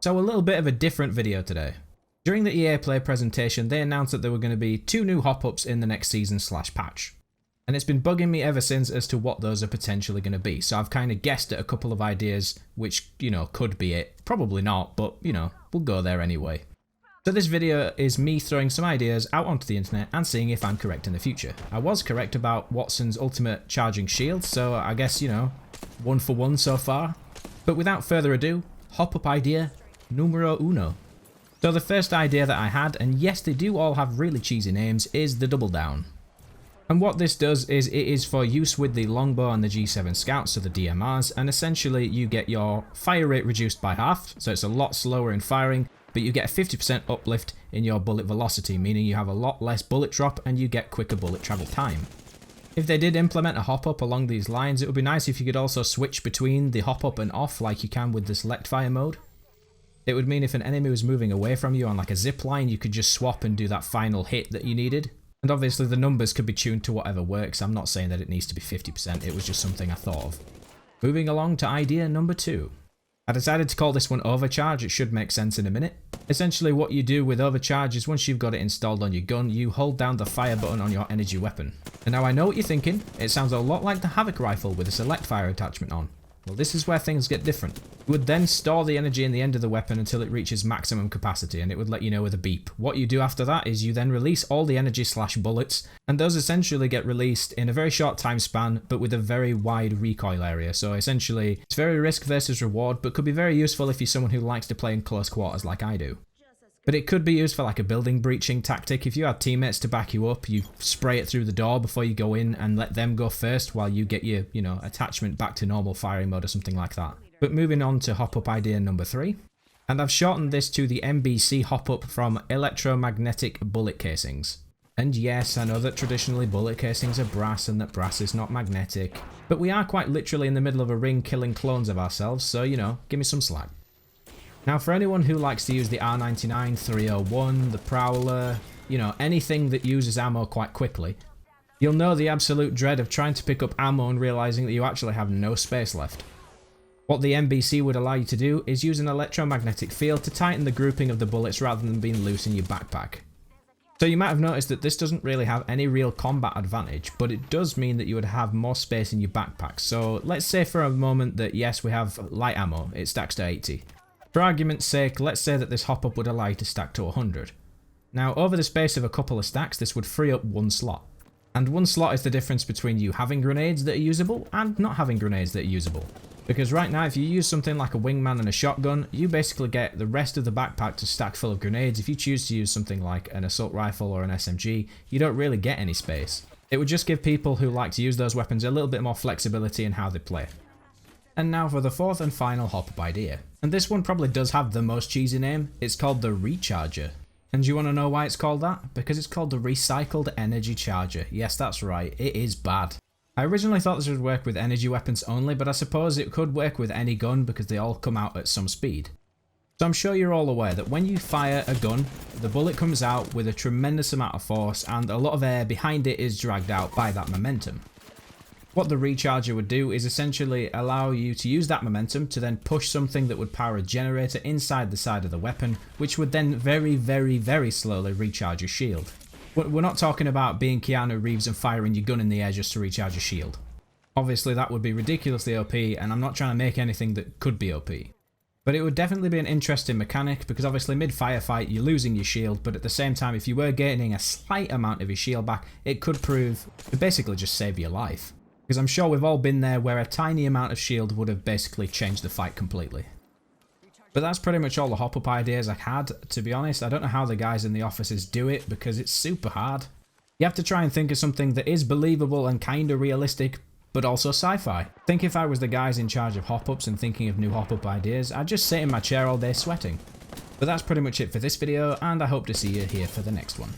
So a little bit of a different video today. During the EA Play presentation, they announced that there were going to be 2 new hop-ups in the next season/patch. And it's been bugging me ever since as to what those are potentially going to be. So I've kind of guessed at a couple of ideas, which, could be it. Probably not, but, we'll go there anyway. So this video is me throwing some ideas out onto the internet and seeing if I'm correct in the future. I was correct about Watson's ultimate charging shield, so I guess, 1 for 1 so far. But without further ado, hop-up idea numero uno. So the first idea that I had, and yes they do all have really cheesy names, is the double down. And what this does is it is for use with the longbow and the G7 scouts, so the DMRs, and essentially you get your fire rate reduced by half, so it's a lot slower in firing, but you get a 50% uplift in your bullet velocity, meaning you have a lot less bullet drop and you get quicker bullet travel time. If they did implement a hop-up along these lines, it would be nice if you could also switch between the hop-up and off like you can with the select fire mode. It would mean if an enemy was moving away from you on like a zip line, you could just swap and do that final hit that you needed. And obviously the numbers could be tuned to whatever works. I'm not saying that it needs to be 50%, it was just something I thought of. Moving along to idea number 2. I decided to call this one overcharge, it should make sense in a minute. Essentially what you do with overcharge is once you've got it installed on your gun, you hold down the fire button on your energy weapon. And now I know what you're thinking, it sounds a lot like the Havoc rifle with a select fire attachment on. Well, this is where things get different. You would then store the energy in the end of the weapon until it reaches maximum capacity, and it would let you know with a beep. What you do after that is you then release all the energy/bullets, and those essentially get released in a very short time span, but with a very wide recoil area. So essentially, it's very risk versus reward, but could be very useful if you're someone who likes to play in close quarters like I do. But it could be used for like a building breaching tactic. If you had teammates to back you up, you spray it through the door before you go in and let them go first while you get your, attachment back to normal firing mode or something like that. But moving on to hop-up idea number 3. And I've shortened this to the MBC hop-up from electromagnetic bullet casings. And yes, I know that traditionally bullet casings are brass and that brass is not magnetic. But we are quite literally in the middle of a ring killing clones of ourselves, so give me some slack. Now for anyone who likes to use the R99, 301, the Prowler, anything that uses ammo quite quickly, you'll know the absolute dread of trying to pick up ammo and realizing that you actually have no space left. What the MBC would allow you to do is use an electromagnetic field to tighten the grouping of the bullets rather than being loose in your backpack. So you might have noticed that this doesn't really have any real combat advantage, but it does mean that you would have more space in your backpack. So let's say for a moment that yes, we have light ammo, it stacks to 80. For argument's sake, let's say that this hop-up would allow you to stack to 100. Now, over the space of a couple of stacks, this would free up 1 slot. And 1 slot is the difference between you having grenades that are usable and not having grenades that are usable. Because right now, if you use something like a wingman and a shotgun, you basically get the rest of the backpack to stack full of grenades. If you choose to use something like an assault rifle or an SMG, you don't really get any space. It would just give people who like to use those weapons a little bit more flexibility in how they play. And now for the 4th and final hop-up idea. And this one probably does have the most cheesy name. It's called the Recharger. And do you want to know why it's called that? Because it's called the Recycled Energy Charger. Yes, that's right, it is bad. I originally thought this would work with energy weapons only, but I suppose it could work with any gun because they all come out at some speed. So I'm sure you're all aware that when you fire a gun, the bullet comes out with a tremendous amount of force and a lot of air behind it is dragged out by that momentum. What the Recharger would do is essentially allow you to use that momentum to then push something that would power a generator inside the side of the weapon, which would then very, very, very slowly recharge your shield. We're not talking about being Keanu Reeves and firing your gun in the air just to recharge your shield. Obviously that would be ridiculously OP, and I'm not trying to make anything that could be OP. But it would definitely be an interesting mechanic, because obviously mid-firefight you're losing your shield, but at the same time if you were gaining a slight amount of your shield back, it could prove to basically just save your life. Because I'm sure we've all been there where a tiny amount of shield would have basically changed the fight completely. But that's pretty much all the hop-up ideas I had. To be honest, I don't know how the guys in the offices do it because it's super hard. You have to try and think of something that is believable and kinda realistic, but also sci-fi. I think if I was the guys in charge of hop-ups and thinking of new hop-up ideas, I'd just sit in my chair all day sweating. But that's pretty much it for this video, and I hope to see you here for the next one.